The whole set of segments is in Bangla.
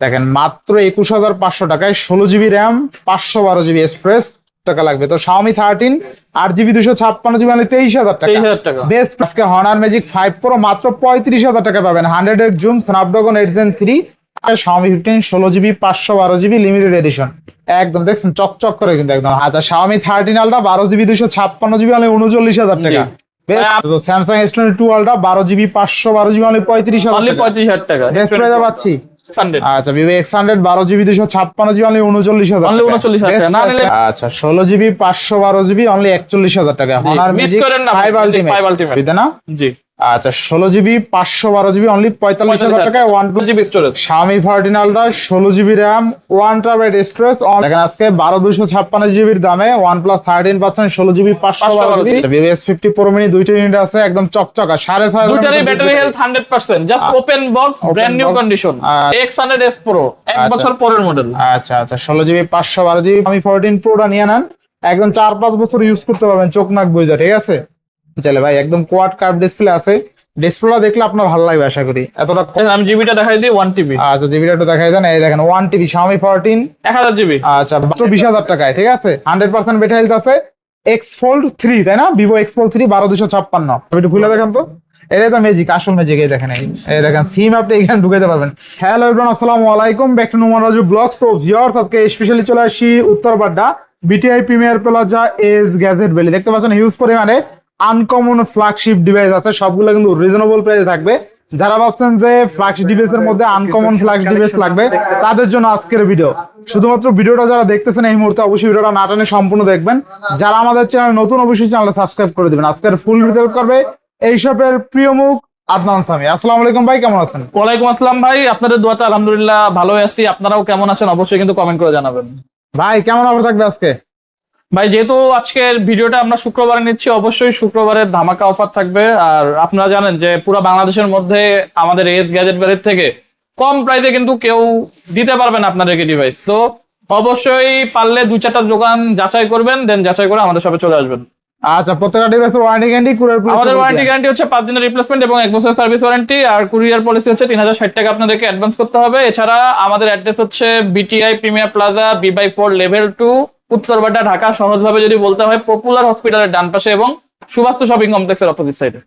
দেখেন মাত্র 21,500 টাকায় 16 জিবি র্যাম 512 জিবি এক্সপ্রেস টাকা লাগবে। তো Xiaomi 13 8 জিবি 256 জিবি মানে 23,000 টাকা। 23,000 টাকা। বেস্ট আজকে Honor Magic 5 Pro মাত্র 35,000 টাকা পাবেন। 100 জুম Snapdragon 8 Gen 3 আর Xiaomi 15 16 GB 512 GB limited edition. একদম দেখছেন চকচক করে কিন্তু একদম। আচ্ছা Xiaomi 13 Ultra 12 জিবি 256 জিবি মানে 39,000 টাকা। তো Samsung S22 Ultra 12 GB 512 GB মানে 35,000 টাকা। বেস্ট প্রাইসে পাচ্ছি। আচ্ছা Vivo X100 12 GB 256 GB only 39,000 only 39,000 টাকা না নিলে। আচ্ছা 16 জিবি 512 জিবি অনলি 41,000 টাকা। Honor মিস Magic করেন না 5 Ultimate দিতে না। জি আচ্ছা 16 জিবি 512 জিবি অনলি 45,000 টাকায় OnePlus GB storage. Xiaomi 14 Ultra 16 GB RAM 1 TB storage. দেখেন আজকে 12,256 জিবির দামে OnePlus 13 পাচ্ছেন 16 GB 512 GB. Vivo S50 Pro Mini দুইটা ইউনিট আছে একদম চকচকা 6.5 দুইটারই battery health 100% just open box brand new condition. X100s Pro 1 বছর পরের মডেল। আচ্ছা আচ্ছা 16 জিবি 512 জিবি আমি 14 Proটা নিয়ে নেন একদম 4-5 বছর ইউজ করতে পারবেন চোখ নাক বুঝা। ঠিক আছে চলে ভাই একদম কোয়াড কার্ভ ডিসপ্লে আছে। ডিসপ্লেটা দেখলে আপনার ভালো লাগবে আশা করি। এতটা আমি জিবিটা দেখাই দিই 1 টিবি। আচ্ছা জিবিটা একটু দেখাই দেন। এই দেখেন 1 টিবি Xiaomi 14 1000 জিবি। আচ্ছা মাত্র 20,000 টাকায়। ঠিক আছে 100% ব্যাটারি হেলথ আছে। X Fold 3 তাই না Vivo X Fold 3 12256 একটু খুলে দেখেন তো। এটাই তো ম্যাজিক আসল ম্যাজিক। এই দেখেন এই দেখেন সিম আপনি এখানে ঢুকাইতে পারবেন। হ্যালো এভরিওয়ান আসসালামু আলাইকুম back to Noman Raju blogs. তো ভিউয়ার্স আজকে স্পেশালি চলে আসি উত্তরপাড্ডা BTI premier plaza S gadget valley. দেখতে পাচ্ছেন হিউজ পরিমাণে আনকমন ফ্ল্যাগশিপ ডিভাইস আছে সবগুলো কিন্তু রিজনেবল প্রাইসে থাকবে। যারা ভাবছেন যে ফ্ল্যাগশিপ ডিভাইসের মধ্যে আনকমন ফ্ল্যাগশিপ ডিভাইস লাগবে তাদের জন্য আজকের ভিডিও। শুধুমাত্র ভিডিওটা যারা দেখতেছেন এই মুহূর্তে অবশ্যই ভিডিওটা না টেনে সম্পূর্ণ দেখবেন। যারা আমাদের চ্যানেল নতুন অবশ্যই চ্যানেলটা সাবস্ক্রাইব করে দিবেন। আজকের ফুল ভিডিও করবে এই শপের প্রিয় মুখ আদনান সামি। আসসালামু আলাইকুম ভাই কেমন আছেন? ওয়ালাইকুম আসসালাম ভাই, আপনাদের দোয়াতে আলহামদুলিল্লাহ ভালোই আছি। আপনারাও কেমন আছেন অবশ্যই কিন্তু কমেন্ট করে জানাবেন। ভাই কেমন অফার থাকবে আজকে? ভাই যেহেতু আজকের ভিডিওটা আমরা শুক্রবারে নিচ্ছি অবশ্যই শুক্রবারের ধামাকা অফার থাকবে। আর আপনারা জানেন যে পুরো বাংলাদেশের মধ্যে আমাদের এস গ্যাজেট ভ্যালির থেকে কম প্রাইসে কিন্তু কেউ দিতে পারবে না আপনাদেরকে ডিভাইস। তো অবশ্যই পারলে 2-4টা দোকান যাচাই করবেন, দেন যাচাই করে আমাদের শপে চলে আসবেন। আচ্ছা প্রত্যেকটা ডিভাইসের ওয়ারেন্টি গ্যারান্টি আমাদের ওয়ারেন্টি গ্যারান্টি হচ্ছে 5 দিনের রিপ্লেসমেন্ট এবং 1 বছরের সার্ভিস ওয়ারেন্টি। আর কুরিয়ার পলিসি হচ্ছে 3,060 টাকা আপনাদেরকে অ্যাডভান্স করতে হবে। এছাড়া আমাদের অ্যাড্রেস হচ্ছে BTI premier plaza B/4 level 2 উত্তরপাড্ডা ঢাকা। সহজভাবে যদি বলতে হয় পপুলার হসপিটালের ডান পাশে এবং সুবাস্তু শপিং কমপ্লেক্সের অপোজিট সাইডে।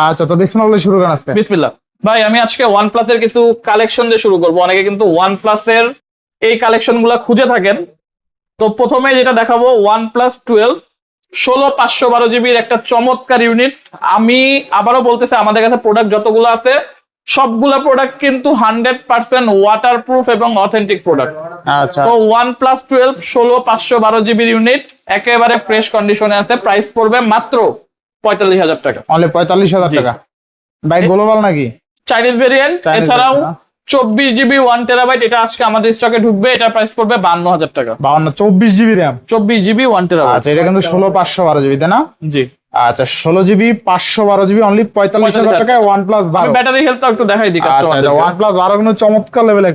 আচ্ছা তো বিসমিল্লাহ শুরু করেন আজকে। বিসমিল্লাহ। ভাই আমি আজকে OnePlus এর কিছু কালেকশন দিয়ে শুরু করব। অনেকে কিন্তু OnePlus এর এই কালেকশনগুলো খুঁজে থাকেন। তো প্রথমে যেটা দেখাবো OnePlus 12 16/512 জিবির একটা চমৎকার ইউনিট। আমি আবারও বলতেছি আমাদের কাছে প্রোডাক্ট যতগুলো আছে সবগুলা প্রোডাক্ট কিন্তু 100% ওয়াটারপ্রুফ এবং অথেন্টিক প্রোডাক্ট। আচ্ছা তো OnePlus 12 16/512 জিবির ইউনিট একেবারে ফ্রেশ কন্ডিশনে আছে। প্রাইস পড়বে মাত্র 45,000 টাকা। অনলি 45,000 টাকা। ভাই গ্লোবাল নাকি? Chinese variant. এছাড়াও 24 জিবি 1 টেরাবাইট এটা আজকে আমাদের স্টকে ঢুকবে। এটা প্রাইস পড়বে 52,000 টাকা। 24 জিবি র্যাম 24 জিবি 1 টেরাবাইট। আচ্ছা এটা কিন্তু 16/512 জিবি তাই না? জি আচ্ছা 16 জিবি 512 জিবি অনলি 45,000 টাকায় OnePlus 12। ব্যাটারি হেলথ একটু দেখাই দিই আচ্ছা কাস্টমারদের। OnePlus 12 কিন্তু চমৎকার লেভেলের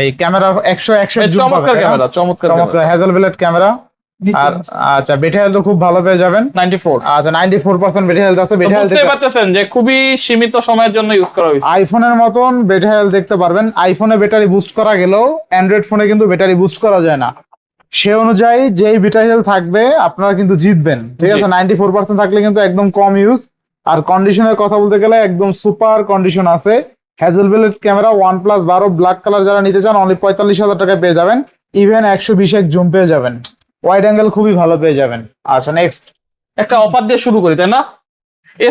এই ক্যামেরা 100 জুম চমৎকার ক্যামেরা, চমৎকার হ্যাজেল ব্লেড ক্যামেরা। আর আচ্ছা ব্যাটারি হেলথ খুব ভালো পেয়ে যাবেন 94। আচ্ছা 94% ব্যাটারি হেলথ আছে। ব্যাটারি হেলথ দেখতে পাচ্ছেন যে খুবই সীমিত সময়ের জন্য ইউজ করা হয়েছে। আইফোনের মতন ব্যাটারি হেলথ দেখতে পারবেন। আইফোনে ব্যাটারি বুস্ট করা গেলেও অ্যান্ড্রয়েড ফোনে কিন্তু ব্যাটারি বুস্ট করা যায় না। সে অনুযায়ী যেই ব্যাটারি হেলথ থাকবে আপনারা কিন্তু জিতবেন। ঠিক আছে 94% থাকলে কিন্তু একদম কম ইউজ। আর কন্ডিশনের কথা বলতে গেলে একদম সুপার কন্ডিশন আছে। Hazel blade camera OnePlus 12 black colour যারা নিতে চান অনলি 45,000 টাকায় পেয়ে যাবেন। ইভেন 120 জুম পেয়ে যাবেন। ওয়াইড অ্যাঙ্গেল খুবই ভালো পেয়ে যাবেন। আচ্ছা নেক্সট একটা অফার দিয়ে শুরু করি তাই না?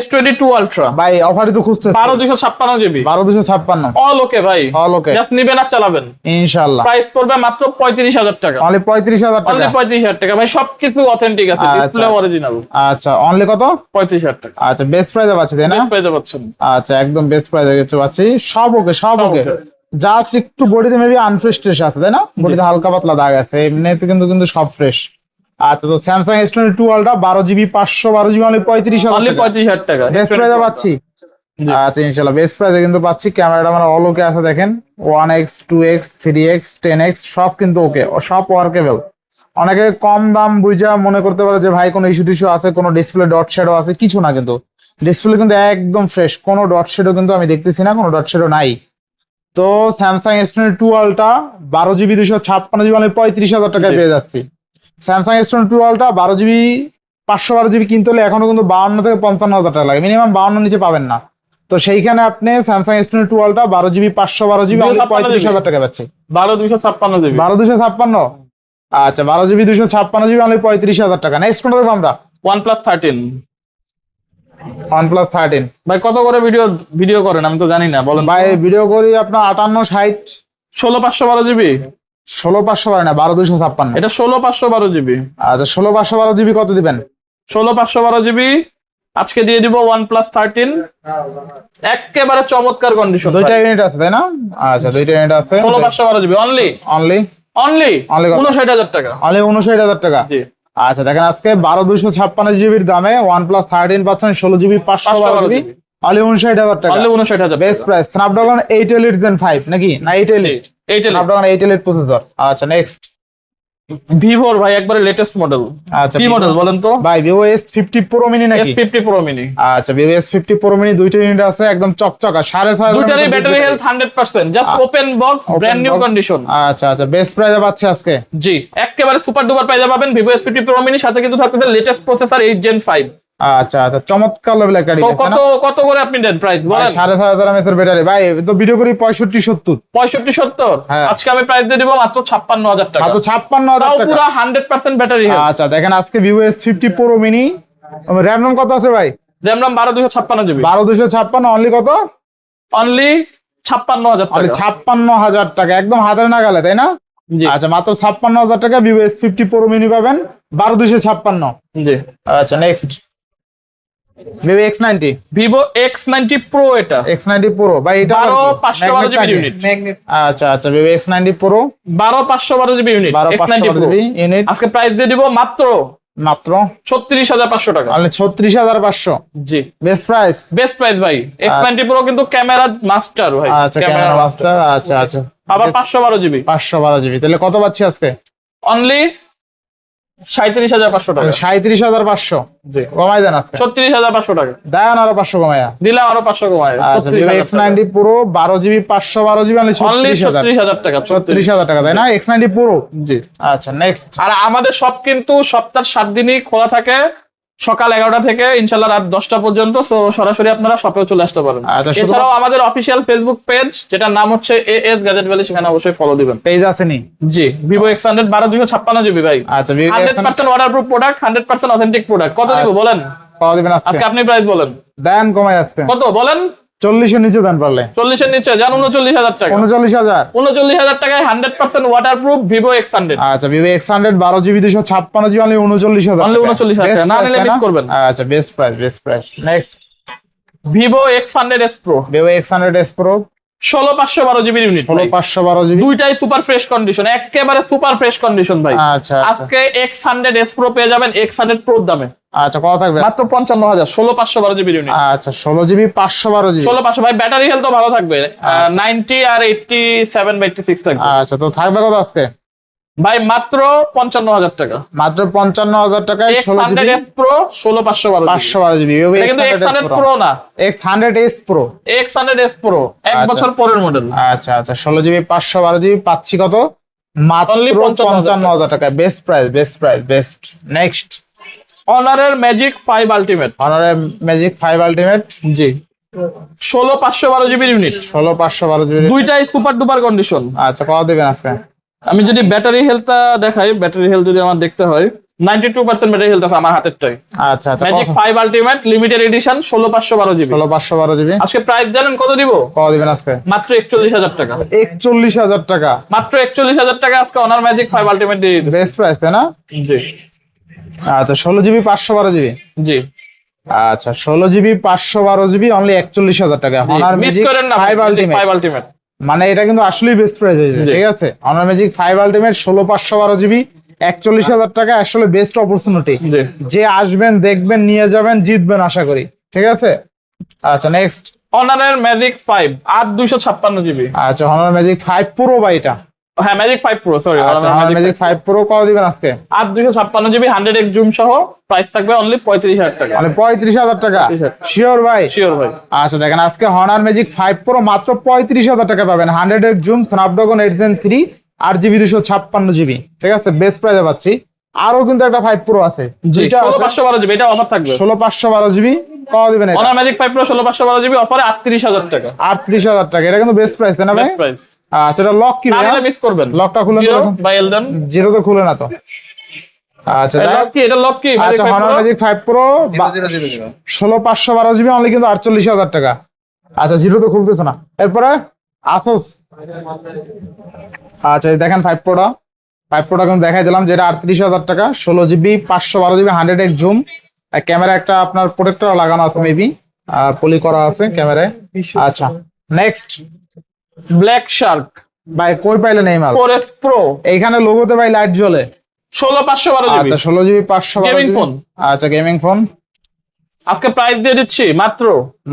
S22 Ultra ভাই অফারই তো খুঁজতে 12,256 জিবি 12,256 অল ওকে ভাই, অল ওকে জাস্ট নিবেন আর চালাবেন ইনশাআল্লাহ। প্রাইস পড়বে মাত্র 35,000 টাকা। অনলি 35,000 টাকা। অনলি 35,000 টাকা ভাই, সবকিছু অথেন্টিক আছে, ডিসপ্লে অরিজিনাল। আচ্ছা অনলি কত? 35,000 টাকা। আচ্ছা বেস্ট প্রাইসে পাচ্ছি তাই না? বেস্ট প্রাইসে পাচ্ছেন। আচ্ছা একদম বেস্ট প্রাইসে কিছু পাচ্ছি। সব ওকে সব ওকে। জাস্ট একটু বডিতে মেবি আনফ্রেশ ট্রেশ আছে তাই না? বডিতে হালকা পাতলা দাগ আছে, এমনিতে কিন্তু সব ফ্রেশ। আচ্ছা তো Samsung S22 Ultra 12 GB 512 GB only 35,000 only 35,000 টাকা বেস্ট প্রাইসে পাচ্ছি। আচ্ছা ইনশাআল্লাহ বেস্ট প্রাইসে কিন্তু পাচ্ছি। ক্যামেরাটা মানে অল ওকে আছে দেখেন 1x 2x 3x 10x সব কিন্তু ওকে, সব ওয়ার্কেবল। অনেকে কম দাম বুঝা মনে করতে পারে যে ভাই কোনো ইস্যু টিস্যু আছে, কোনো ডিসপ্লে ডট শ্যাডো আছে, কিছু না। কিন্তু ডিসপ্লে কিন্তু একদম ফ্রেশ, কোনো ডট শ্যাডো কিন্তু আমি দেখতেছি না, কোনো ডট শ্যাডো নাই। তো Samsung S22 ultra 12GB 256GB আমি 35,000 টাকায় পেয়ে যাচ্ছি। Samsung S22 ultra 12GB 512GB কিনতে হলে এখনো কিন্তু 52 থেকে 55,000 টাকা লাগে, মিনিমাম 52 নিচে পাবেন না। তো সেইখানে আপনি Samsung S22 ultra 12GB 512GB 35,000 টাকা পাচ্ছি। 12,256 জিবি। 12,256, আচ্ছা 12GB 256GB আমি 35,000 টাকা। নেক্সট কোনটা দেখবো আমরা? OnePlus 13 OnePlus 13 ভাই কত করে ভিডিও করেন আমি তো জানি না, বলেন ভাই। ভিডিও করি আপনার 58, 60, 16,512 জিবি। 16,500 না, 12,256। এটা 16,512 জিবি। আচ্ছা 16,512GB কত দিবেন? 16,512 জিবি আজকে দিয়ে দিব OnePlus 13, একেবারে চমৎকার কন্ডিশন। দুইটা ইউনিট আছে তাই না? আচ্ছা দুইটা ইউনিট আছে। 16,512 GB only only only Only কত? 59,000 টাকা। অনলি 59,000 টাকা। জি আচ্ছা দেখেন আজকে 12,256GBর দামে OnePlus 13 পাচ্ছেন 16GB 512GB অনলি 59,000 টাকা। Only 59,000 best price. Snapdragon 8 Elite Gen 5 নাকি না 8 Elite? 8 Snapdragon 8 Elite processor. আচ্ছা নেক্সট ভিভোর ভাই একবারে লেটেস্ট মডেল। আচ্ছা কি মডেল বলেন তো? ভাই Vivo S50 Pro mini নাকি? S50 Pro mini। আচ্ছা Vivo S50 Pro mini দুইটা ইউনিট আছে, একদম চকচকা 6.5 দুইটারই battery health 100%, just open box, brand new condition. আচ্ছা আচ্ছা বেস্ট প্রাইসে পাচ্ছে আজকে। জি একেবারে সুপার ডুপার প্রাইসে পাবেন Vivo S50 Pro mini, সাথে কিন্তু থাকতেছে লেটেস্ট প্রসেসর 8 Gen 5। আচ্ছা আচ্ছা চমৎকার লেভেল একটা তো ডিভাইস না? কত করে আপনি দেন প্রাইস বলেন? 6,500 mAh এর ব্যাটারি ভাই। তো ভিডিও করি 65, 70। 65, 70। হ্যাঁ। আজকে আমি প্রাইস দিয়ে দিব মাত্র 56,000 টাকা। মাত্র 56,000 তাও টাকা। পুরো 100% ব্যাটারি হেলথ। আচ্ছা দেখেন আজকে Vivo S50 Pro mini RAM ROM কত আছে ভাই? RAM 12,256 GB. 12,256 অনলি কত? অনলি 56,000 অনলি টাকা। 56,000 টাকা, একদম হাতের নাগালে তাই না? জি আচ্ছা মাত্র 56,000 টাকা Vivo S50 Pro mini পাবেন 12,256। জি আচ্ছা next Vivo X90। Vivo X90 Pro, এটা X90 Pro ভাই এটা 12,512 জিবি ইউনিট। আচ্ছা আচ্ছা Vivo X90 Pro 12,512 GB unit X90 Pro। 12,512 unit আজকে প্রাইস দিয়ে দিব মাত্র মাত্র 36,500 টাকা। অনলি 36,500। জি বেস্ট প্রাইস। বেস্ট প্রাইস ভাই। X90 Pro কিন্তু ক্যামেরা মাস্টার ভাই। আচ্ছা ক্যামেরা মাস্টার। আচ্ছা আচ্ছা আবার 512 জিবি। 512GB তাহলে কত পাচ্ছি আজকে? অনলি 37,500 টাকা। 37,500। জি কমাই দেন আজকে। 36,500 টাকা দেন আরো 500 কমাইয়া। দিলাম, আরো 500 কমায়। আচ্ছা Vivo X90 Pro 12GB 512GB only 36,000 36,000 টাকা। 36,000 টাকা তাই না? X90 Pro। জি আচ্ছা নেক্সট আর আমাদের সব কিন্তু সপ্তাহের 7 দিনই খোলা থাকে, সকাল 11টা থেকে ইনশাল্লাহ রাত 10টা পর্যন্ত। সো সরাসরি আপনারা শপেও চলে আসতে পারেন। আচ্ছা, এছাড়াও আমাদের অফিসিয়াল ফেসবুক পেজ যেটার নাম হচ্ছে AS গ্যাজেট ভ্যালি, সেখানে অবশ্যই ফলো দিবেন। পেজ আছে নি? জি Vivo X100 12,256 জিবি ভাই। আচ্ছা Vivo 100% waterproof product, 100% authentic product. কত দিব আচ্ছা। বলেন? কত দিবেন আজকে? আজকে আপনি প্রাইস বলেন। দেন কমাই আজকে। কত বলেন? 40 এর নিচে দেন পারলে। 40 এর নিচে যান, 39,000 টাকা। 39,000। 39,000 টাকায় 100% ওয়াটারপ্রুফ Vivo X100। আচ্ছা Vivo X100 12GB 256GB only 39,000। Only 39,000 টাকা, না নিলে মিস করবেন। আচ্ছা best price best price. Next Vivo X100s Pro Vivo X100s Pro 16,512 GB unit. 16,512GB দুইটাই সুপার ফ্রেশ কন্ডিশন, একেবারে সুপার ফ্রেশ কন্ডিশন ভাই। আচ্ছা আচ্ছা আজকে X100s Pro পেয়ে যাবেন X100 Pro দামে আচ্ছা কত থাকবে? মাত্র 55,000। 16,512 জিবি ইউনিট। আচ্ছা 16GB 512GB 16,500 ভাই। ব্যাটারি হেলথ তো ভালো থাকবে, 90 আর 87 বা 86 থাকবে। আচ্ছা তো থাকবে কত আজকে ভাই মাত্র 55,000 টাকা। মাত্র 55,000 টাকায় 16GB X100s Pro 16,512 512GB Vivo এটা কিন্তু X100s X100 Pro Pro না, X100s Pro। X100s Pro 1 আচ্ছা। বছর পরের মডেল। আচ্ছা আচ্ছা 16GB 512GB পাচ্ছি কত? মাত্র Only 55,000 টাকা। Best price best price best. Next অনারের ম্যাজিক 5 আলটিমেট। অনারের ম্যাজিক 5 আলটিমেট জি 16,512 জিবি ইউনিট। 16,512GB দুইটাই সুপার ডুপার কন্ডিশন। আচ্ছা কত দিবেন আজকে? আমি যদি ব্যাটারি হেলথটা দেখাই, ব্যাটারি হেলথ যদি আমার দেখতে হয় 92% ব্যাটারি হেলথ আছে আমার হাতেরটাই। আচ্ছা আচ্ছা magic 5 ultimate limited edition 16,512 GB. 16,512GB আজকে প্রাইস জানেন কত দিব? কত দিবেন আজকে? মাত্র 41,000 টাকা। 41,000 টাকা। মাত্র 41,000 টাকা আজকে অনার ম্যাজিক 5 আলটিমেট দিয়ে দিতেছে। বেস্ট প্রাইস তাই না? জি আচ্ছা 16GB 512GB জি আচ্ছা 16GB 512GB অনলি 41,000 টাকা। অনার মিস ম্যাজিক করেন না 5 আলটিমেট 5 আলটিমেট। মানে এটা কিন্তু আসলেই বেস্ট প্রাইস হয়েছে। জি। ঠিক আছে অনার ম্যাজিক 5 আলটিমেট 16,512GB 41,000 টাকা আসলে বেস্ট অপরচুনিটি। জি যে আসবেন দেখবেন নিয়ে যাবেন জিতবেন আশা করি। ঠিক আছে আচ্ছা নেক্সট অনারের ম্যাজিক 5 8256 জিবি। আচ্ছা অনার ম্যাজিক 5 পুরো বা এটা হ্যাঁ magic 5 pro sorry magic 5 pro কত দিবেন আজকে? 8 256 জিবি 100x জুম সহ প্রাইস থাকবে অনলি 35,000 টাকা। মানে 35,000 টাকা? 35,000 শিওর ভাই? শিওর ভাই। আচ্ছা দেখেন আজকে হনার ম্যাজিক 5 প্রো মাত্র 35,000 টাকা পাবেন, 100 এর zoom, Snapdragon 8 gen 3, 8GB 256 GB, ঠিক আছে বেস্ট প্রাইসে পাচ্ছি। আরো কিন্তু একটা 5 প্রো আছে, জি 16512 জিবি, এটা অফার থাকবে 16512 জিবি। কত দিবেন এটা? হনার ম্যাজিক 5 প্রো 16512 জিবি অফারে 38,000 টাকা। 38,000 টাকা, এটা কিন্তু বেস্ট প্রাইস তাই না ভাই? Best price. আচ্ছা এটা লক কি ভাই? না মিস করবেন, লকটা খুলে জিরো দেখুন। বাই এলডেন জিরো তো খুলে না তো। আচ্ছা লক কি? এটা লক কি? আচ্ছা honours magic 5 pro 16512 GB only কিন্তু 48,000 টাকা। আচ্ছা জিরো তো খুলতেছে না। এরপরে আসুস, আচ্ছা এই দেখেন 5 প্রোটা কিন্তু দেখাই দিলাম, যেটা 38,000 টাকা, 16GB 512GB 100x zoom, camera একটা আপনার প্রোটেক্টর লাগানো আছে মেবি, পলি করা আছে ক্যামেরায়। আচ্ছা নেক্সট ব্ল্যাক শার্ক ভাই কই পাইলেন এই মাল? 4S প্রো, এইখানে লোগোতে ভাই লাইট জ্বলে। 16512 জিবি আচ্ছা 16GB 512 গেমিং ফোন। আচ্ছা গেমিং ফোন আজকে প্রাইস দিয়ে দিচ্ছি মাত্র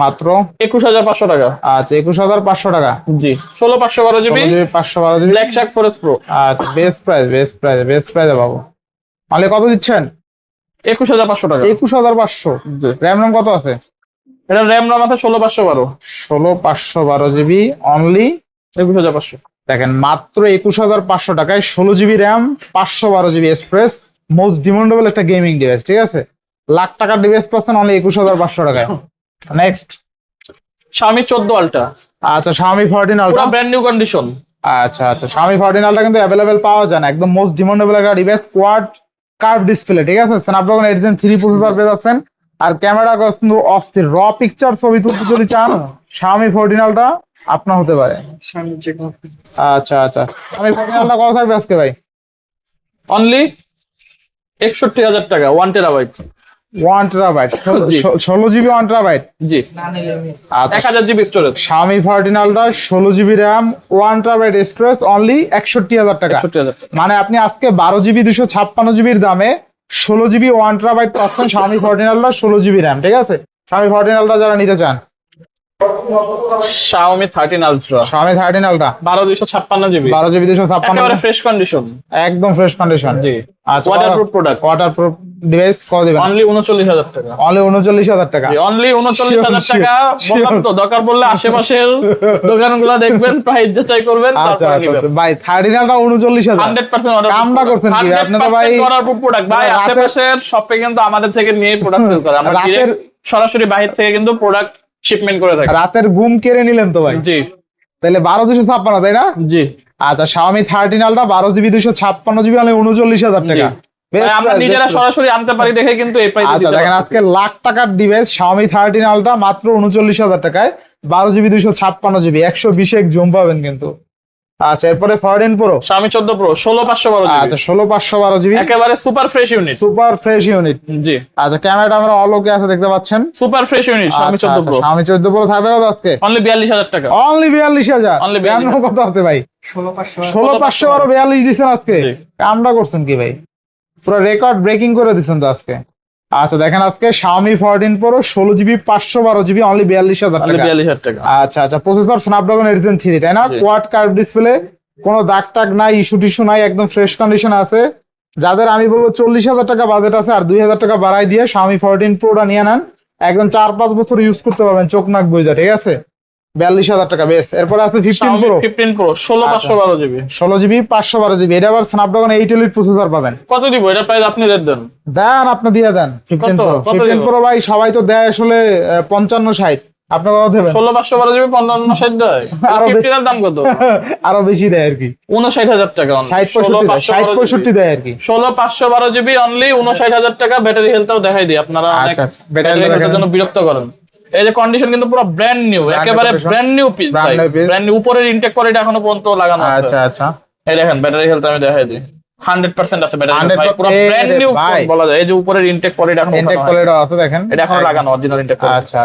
মাত্র 21,500 টাকা। আচ্ছা 21,500 টাকা। জি 16512 GB 512 GB black Shark 4S pro. আচ্ছা বেস্ট প্রাইস বাবু। তাহলে কত দিচ্ছেন? 21,500 টাকা। 21,500। জি র্যাম রম কত আছে? এটা র্যাম রাম আছে 16512, 16512 জিবি অনলি 21,500। দেখেন মাত্র 21,500 টাকায় 16GB RAM 512 GB express, most demandable একটা গেমিং ডিভাইস, ঠিক আছে? লাখ টাকার ডিভাইস পাচ্ছেন অনলি 21,500 টাকায়। নেক্সট Xiaomi 14 আলট্রা, আচ্ছা Xiaomi 14 পুরো আলট্রা। Brand new condition. আচ্ছা Xiaomi 14 আলট্রা কিন্তু অ্যাভেলেবেল পাওয়া যায় না, একদম মোস্ট ডিমান্ডেবল একটা ডিভাইস, কোয়াড কার্ভ ডিসপ্লে, ঠিক আছে? স্ন্যাপড্রাগন 8 জেন 3 প্রসেসর পেয়ে যাচ্ছেন, আর ক্যামেরা কিন্তু অস্থির, র পিকচার ছবি তুলতে যদি চান Xiaomi 14 আলট্রা আপনার হতে পারে। আচ্ছা Xiaomi 14 আলট্রা কত থাকবে আজকে ভাই? অনলি 61,000 টাকা 1 টেরাবাইট। 1 টেরাবাইট, জি। 16GB 1 terabyte. জি আচ্ছা 1000 GB storage. Xiaomi 14 ultra 16GB RAM 1 terabyte storage only 61,000 টাকা। 61,000 মানে আপনি আজকে 12GB 256GBর দামে 16GB 1 টেরাবাইট পাচ্ছেন Xiaomi 14 আলট্রা 16GB র্যাম, ঠিক আছে? Xiaomi 14 আলট্রা যারা নিতে চান, Xiaomi 13 ultra Xiaomi 13 ultra 12 GB 12GB 256, একেবারে ফ্রেশ কন্ডিশন। একদম ফ্রেশ কন্ডিশন। জি আচ্ছা ওয়াটারপ্রুফ প্রোডাক্ট। ওয়াটারপ্রুফ ডিভাইস কত দিবেন? অনলি 39,000 টাকা। অনলি 39,000 টাকা। অনলি 39,000 টাকা। বললাম তো দরকার পড়লে আশেপাশের দোকানগুলো দেখবেন, প্রাইস যাচাই করবেন, আচ্ছা তারপর নেবেন। ভাই 13 আলট্রা 39,000 100% অর্ডার কামটা করছেন কি ভাই? আপনি তো ভাই অর্ডারপ্রুফ প্রোডাক্ট ভাই, রাতের- আশেপাশের শপে কিন্তু আমাদের থেকে নিয়ে প্রোডাক্ট সেল করে, আমরা রাতের- direct সরাসরি বাইরে থেকে কিন্তু প্রোডাক্ট শিপমেন্ট করে থাকি। রাতের ঘুম কেড়ে নিলেন তো ভাই। জি তাহলে 12,256 তাই না? জি আচ্ছা Xiaomi 13 ultra 12GB 256GB only 39,000 টাকা। ভাই, আমরা নিজেরা সরাসরি আনতে পারি দেখে কিন্তু এই প্রাইসে আচ্ছা দিতে দেখেন পারতেছি। আজকে লাখ টাকার ডিভাইস Xiaomi 13 আলট্রা মাত্র 39,000 টাকায় 12GB 256GB 120x জুম পাবেন কিন্তু। আচ্ছা এরপরে 14 প্রো, Xiaomi 14 প্রো 16512 আচ্ছা 16,512GB একেবারে super fresh unit. Super fresh unit. জি আচ্ছা ক্যামেরাটা আমরা অলোকে আছে দেখতে পাচ্ছেন। Super fresh unit Xiaomi 14 pro Xiaomi 14 pro থাকবে কত আজকে? অনলি 42,000 টাকা। অনলি 42,000। Only র্যাম 42,000 কত আছে ভাই? 16,500 আর 42 দিচ্ছেন আজকে। জি। কামটা করছেন কি ভাই? পুরো রেকর্ড ব্রেকিং করে দিচ্ছেন তো আজকে। আচ্ছা দেখেন আজকে Xiaomi 14 pro 16GB 512GB only 42,000 only টাকা। 42,000 টাকা। আচ্ছা প্রসেসর স্ন্যাপড্রাগন 8 জেন 3 তাই না? জি। কোয়াড কার্ভ ডিসপ্লে, কোনো দাগ টাগ নাই, ইস্যু টিস্যু নাই, একদম ফ্রেশ কন্ডিশন আছে। যাদের আমি বলবো 40,000 টাকা বাজেট আছে আর 2,000 টাকা বাড়াই দিয়ে Xiaomi 14 প্রোটা নিয়ে নেন, একদম 4-5 বছর ইউজ করতে পারবেন, চোখ নাক বুঝা, ঠিক আছে? 42,000 টাকা বেশ। এরপরে আছে 15 Xiaomi pro 15 pro 16512 GB 16GB 512GB, এটা আবার স্ন্যাপড্রাগন 8 এলিট প্রসেসর পাবেন। কত দিব এটা প্রাইস আপনি রেট দেন? দেন আপনি দিয়ে দেন 15 প্রো। কত 15 দিব? প্রো ভাই সবাই তো দেয় আসলে 55-60, আপনি কত দেবেন? 16512 জিবি 5560 দেয়। আরো 15 এর দাম কত? আরো বেশি দেয় আর কি, 59,000 টাকা। 60-65 আর কি। 16512 জিবি অনলি 59,000 টাকা। ব্যাটারি হেলথটাও দেখাই দিই, আপনারা অনেক আচ্ছা, ব্যাটারি হেলথের জন্য বিরক্ত করেন। এই যে কন্ডিশন কিন্তু পুরো ব্র্যান্ড নিউ, একেবারে condition। ব্র্যান্ড নিউ পিস ভাই, Brand new piece। Brand new. উপরের ইনটেক পলিটা এখনো পর্যন্ত লাগানো আছে। আচ্ছা এই দেখেন ব্যাটারি হেলথ আমি দেখাই দিই, 100% আছে ব্যাটারি হেলথ 100% ভাই, পুরো ব্র্যান্ড নিউ ভাই। বলা যায়। এই যে উপরের ইনটেক পলিটা এখনো ইনটেক উঠানো কোয়ালিটি আছে দেখেন, হয়নি। এটা এখনো লাগানো অরিজিনাল ইনটেক পলি। আচ্ছা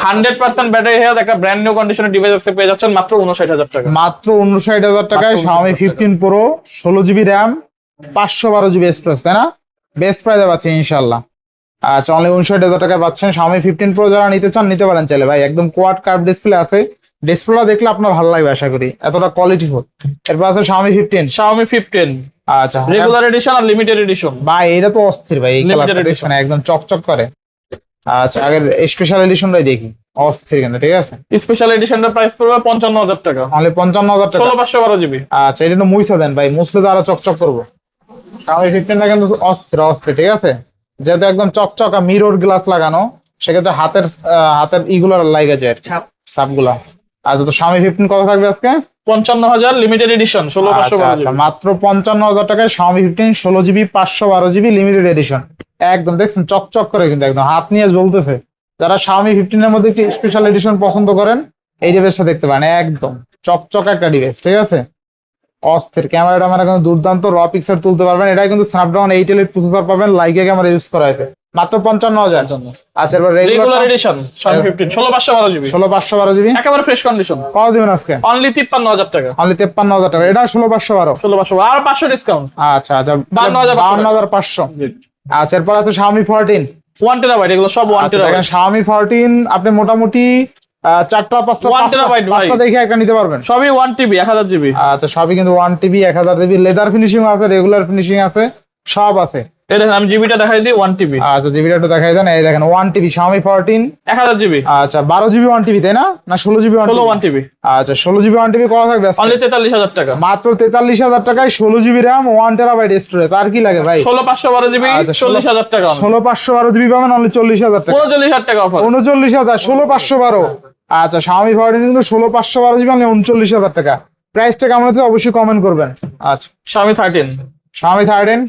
100% ব্যাটারি হেলথ একটা ব্র্যান্ড নিউ কন্ডিশনের ডিভাইস আজকে পেয়ে যাচ্ছেন মাত্র 59,000 টাকা। মাত্র 59,000 টাকায় মাত্র Xiaomi 59,000 15 pro 16GB RAM 512GB storage, তাই না? বেস্ট প্রাইসে পাচ্ছেন ইনশাআল্লাহ। আচ্ছা অনলি 59,000 টাকায় পাচ্ছেন Xiaomi 15 প্রো। যারা নিতে চান নিতে পারেন চাইলে ভাই, একদম কোয়াড কার্ভ ডিসপ্লে আছে, ডিসপ্লেটা দেখলে আপনার ভালো লাগবে আশা করি, এতটা কোয়ালিটি ফুল। এরপর আছে Xiaomi 15। Xiaomi 15 আচ্ছা রেগুলার এডিশন আর লিমিটেড এডিশন। ভাই এটা তো অস্থির ভাই, এই Limited কালারটা edition। দেখছেন একদম চকচক করে। আচ্ছা আগের স্পেশাল এডিশনটাই দেখি, অস্থির কিন্তু, ঠিক আছে। স্পেশাল এডিশনটার প্রাইস পড়বে 55,000 টাকা। অনলি 55,000 টাকা। 16512 জিবি। আচ্ছা এটা একটু মুইসা দেন ভাই, মুছলে তো আরো চকচক করবো। Xiaomi 15টা কিন্তু অস্থির অস্থির, ঠিক আছে। যেহেতু একদম চকচকা মিরর গ্লাস লাগানো, সেক্ষেত্রে হাতের ইগুলো লাগে যায়, ছাপগুলা। আচ্ছা তো Xiaomi 15 কত থাকবে আজকে? 55,000 লিমিটেড এডিশন 16512 আচ্ছা জিবি। মাত্র 55,000 টাকায় Xiaomi 15 16GB 512GB limited edition. একদম দেখছেন চকচক করে কিন্তু, একদম হাত নিয়ে জ্বলতেছে। যারা Xiaomi 15 এর মধ্যে একটি স্পেশাল এডিশন পছন্দ করেন, এই ডিভাইসটা দেখতে পারেন, একদম চকচক একটা ডিভাইস, ঠিক আছে। অস্থির ক্যামেরাটা মানে কিন্তু দুর্দান্ত, র পিকচার তুলতে পারবেন। এটা কিন্তু স্ন্যাপড্রাগন 8 এলিট প্রসেসর পাবেন, লাইকা ক্যামেরা ইউজ করা হয়েছে, মাত্র 55,000। আচ্ছা এবার regular regular edition Xiaomi 15 16512 GB. 16/512GB একেবারে ফ্রেশ কন্ডিশন। কত দিবেন আজকে? অনলি 53,000 টাকা। অনলি 53,000 টাকা। এটা 16/512। 16512 আর 500 ডিসকাউন্ট। আচ্ছা আচ্ছা 52,500 52,500। আচ্ছা এরপর আছে Xiaomi 14। 1 টেরাবাইট, এগুলো সব 1 আচ্ছা, টেরাবাইট। দেখেন Xiaomi 14 আপনি মোটামুটি 4টা 5টা 1 terabyte ভাই। দেখে একটা নিতে পারবেন। সবই 1 টিবি 1000 জিবি। আচ্ছা সবই কিন্তু 1TB 1000GB, লেদার ফিনিশিং আছে, রেগুলার ফিনিশিং আছে, সব আছে। এই দেখেন আমি জিবিটা দেখাই দিই 1 টিবি। আচ্ছা জিবিটা একটু দেখাই দেন, এই দেখেন 1TB Xiaomi 14। 1000 জিবি। আচ্ছা 12GB 1TB তাই না, না 16GB 1TB? 1 টিবি। আচ্ছা 16GB 1TB কত থাকবে আজকে? অনলি 43,000 টাকা। মাত্র 43,000 টাকায় 16GB RAM 1 TB স্টোরেজ। আর কি লাগে ভাই? 16512 জিবি আচ্ছা, 40,000 টাকা। 16/512GB পাবেন অনলি 40,000 টাকা। 39,000 টাকা অফার। 39,000 16/512। আচ্ছা Xiaomi 14 কিন্তু 16/512GB অনলি 39,000 টাকা। প্রাইসটা কেমন হচ্ছে অবশ্যই কমেন্ট করবেন। আচ্ছা Xiaomi 13 Xiaomi 13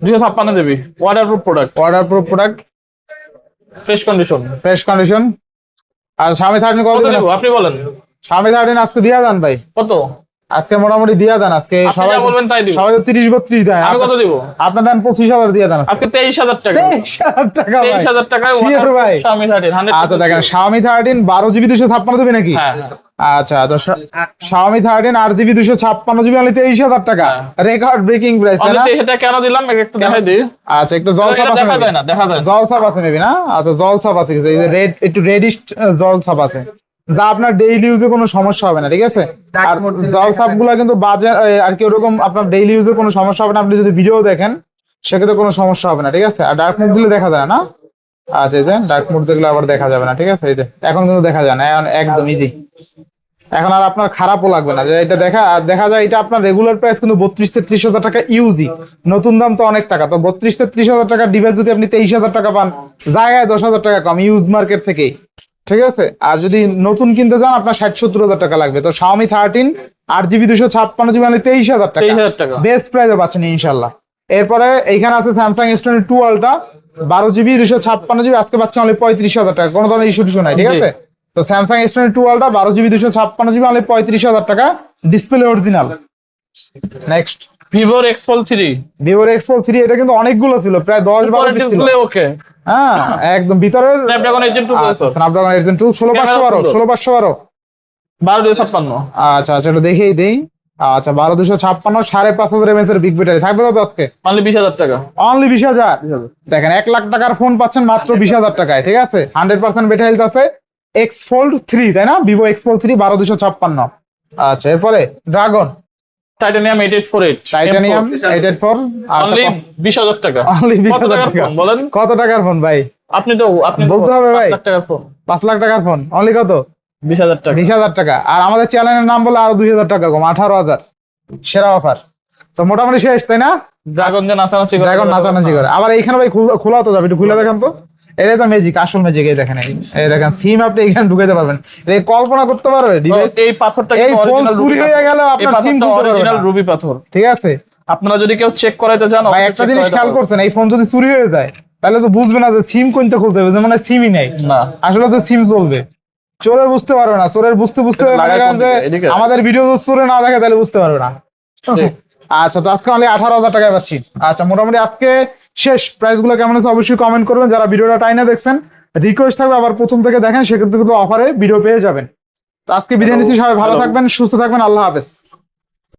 256 GB waterproof product, waterproof product, fresh condition. Fresh condition. আর Xiaomi 13 কত কত দিবেন? দেব আপনি বলেন? Xiaomi 13 আজকে দিয়া দেন ভাই, কত? আজকে মোটামুটি দিয়া দেন। আজকে আপনি সবাই যা বলবেন তাই দিব। সবাই তো 30-32 দেন, আমি কত দিব? আপনি দেন 25,000 দিয়া দেন আজকে 23,000 টাকা। 23,000 টাকা ভাই। 23,000 টাকায় Sure ভাই। Xiaomi 13 100%। আচ্ছা দেখেন Xiaomi 13 12GB 256 দিবে নাকি? হ্যাঁ। আচ্ছা তো Xiaomi 13 8GB 256GB অনলি 23,000 টাকা। রেকর্ড ব্রেকিং প্রাইস তাই অনলি না? এটা কেন দিলাম একটু দেখাই দিই। আচ্ছা একটু জলসাপ এটা আছে দেখা নাকি? যায় না, দেখা যায় না। জলসাপ আছে মেবি না? আচ্ছা জলসাপ আছে কিছু, এই যে রেড একটু রেডিশ জলসাপ আছে, যা আপনার ডেইলি ইউজে কোনো সমস্যা হবে না, ঠিক আছে। আর জলসাপ গুলা কিন্তু বাজে আর কি ওরকম আপনার ডেইলি ইউজে কোনো সমস্যা হবে না, আপনি যদি ভিডিও দেখেন সেক্ষেত্রে কোনো সমস্যা হবে না, ঠিক আছে। আর ডার্ক মোড দিলে দেখা যায় না। আচ্ছা এই যে ডার্ক মোড দেখলে আবার দেখা যাবে না, ঠিক আছে। এই যে এখন কিন্তু দেখা যায় না, এখন একদম ইজি। এখন আর আপনার খারাপও লাগবে না যে এটা দেখা যায়। এটা আপনার রেগুলার প্রাইস কিন্তু 32-33,000 টাকা ইউজি, নতুন দাম তো অনেক টাকা। তো 32-33,000 টাকার ডিভাইস যদি আপনি 23,000 টাকা পান, জায়গায় 10,000 টাকা কম ইউজ মার্কেট থেকে, ঠিক আছে। আর যদি নতুন কিনতে যান আপনার 60-70,000 টাকা লাগবে। তো Xiaomi 13 8GB 256GB মানে 23,000 টাকা, 23,000 টাকা। বেস্ট প্রাইসে পাচ্ছেন ইনশাল্লাহ। এরপরে এইখানে আছে Samsung S22 Ultra 12GB 256GB, আজকে পাচ্ছেন অনলি 35,000 টাকা, কোনো ধরনের ইস্যু নাই, ঠিক জি। আছে। তো Samsung S22 Ultra 12GB 256GB only 35,000 টাকা, display original. Next Vivo X-Fold 3 Vivo X-Fold 3, এটা কিন্তু অনেকগুলো ছিল, প্রায় 10-12 পিস ছিল। ডিসপ্লে ওকে। হ্যাঁ একদম ভিতরের Snapdragon 8 Gen 2 processor. Snapdragon 8 Gen 2 16/512 16/512। 12256। আচ্ছা আচ্ছা এটা দেখেই দেই। আচ্ছা 12256 5,500 mAh এর বিগ ব্যাটারি থাকবে কত আজকে? অনলি 20,000 টাকা। অনলি 20,000। দেখেন 1 লাখ টাকার ফোন পাচ্ছেন মাত্র 20,000 টাকায়, ঠিক আছে। 100% ব্যাটারি হেলথ আছে। X-Fold 3 তাই না? Vivo X-Fold 3 12256। আচ্ছা এরপরে ড্রাগন টাইটানিয়াম 8848 টাইটানিয়াম 884 অনলি 20,000 টাকা। অনলি কত 20,000 টাকার টাকা। ফোন বলেন? কত টাকার ফোন ভাই? আপনি বলতে হবে ভাই। 5 লাখ টাকার ফোন। 5 লাখ টাকার ফোন অনলি কত? 20,000 টাকা। 20,000 টাকা। আর আমাদের চ্যানেলের নাম বলে আরো 2,000 টাকা কম, 18,000 সেরা অফার। তো মোটামুটি শেষ তাই না? ড্রাগন যে নাচানাচি করে। ড্রাগন নাচানাচি করে। আবার এইখানে ভাই খোলা তো যাবে, একটু খুলে দেখেন তো। এটাই তো ম্যাজিক, আসল ম্যাজিক। এই দেখেন, এই দেখেন সিম আপনি এখানে ঢুকাইতে পারবেন। এই কল্পনা করতে পারবে ডিভাইস এই পাথরটা এই কিন্তু ফোন অরিজিনাল চুরি হয়ে গেল আপনার সিম খুলতে পারবে অরিজিনাল না। রুবি পাথর। ঠিক আছে আপনারা যদি কেউ চেক করাইতে চান ভাই, একটা জিনিস খেয়াল করছেন, এই ফোন যদি চুরি হয়ে যায় তাহলে তো বুঝবে না যে সিম কোনটা খুলতে হবে, মানে সিমই নেই না, আসলে তো সিম চলবে। চোরে বুঝতে পারবে না, চোরের বুঝতে আমাদের ভিডিও চোরে না দেখে তাহলে বুঝতে পারবে না। আচ্ছা তো আজকে অনলি 18,000 টাকায় পাচ্ছি। আচ্ছা মোটামুটি আজকে শেষ। প্রাইস গুলো কেমন আছে অবশ্যই কমেন্ট করবেন। যারা ভিডিওটা টাইনা দেখছেন রিকোয়েস্ট থাকবে আবার প্রথম থেকে দেখেন, সেক্ষেত্রে কিন্তু অফারে ভিডিও পেয়ে যাবেন। তো আজকে বিদায় নিচ্ছি, সবাই ভালো থাকবেন, সুস্থ থাকবেন, আল্লাহ হাফেজ।